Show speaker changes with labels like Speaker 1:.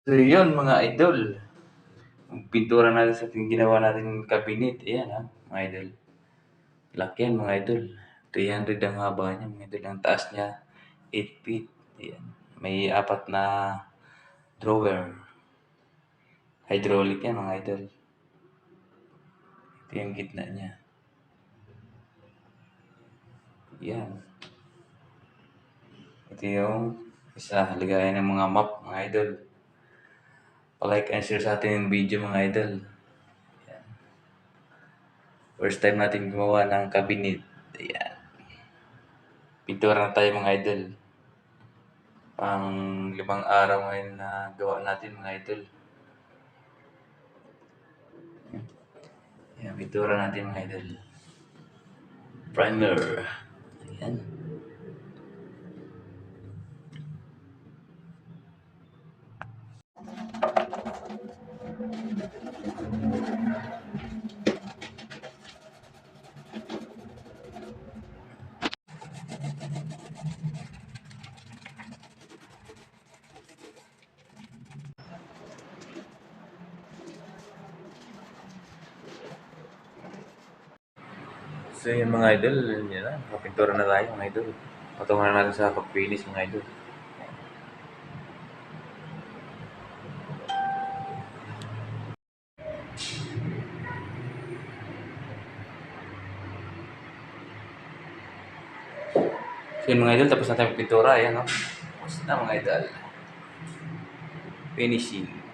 Speaker 1: So yun mga idol, pintura natin sa ginawa natin cabinet, ayan mga idol. Laki yan mga idol. 300 ang haba niya mga idol. Ang taas niya, 8 feet. Ayan. May apat na drawer. Hydraulic yan mga idol. Ito yung gitna niya. Yan. Ito yung isa, lagayan ng mga map mga idol. Palike and share sa atin yung video mga idol. Yan. First time natin gumawa ng cabinet. Ayan. Pintura na tayo mga idol. Pang 5 araw ngayon na gawa natin mga idol. Ayan, pintura natin mga idol. Primer. Ayan. So yung mga idol, yun na, kapintura na tayo mga idol. Patungan na natin sa pag-finish mga idol. So yun mga idol, tapos na tayo magpintura, ayan Tapos na mga idol. Finishing.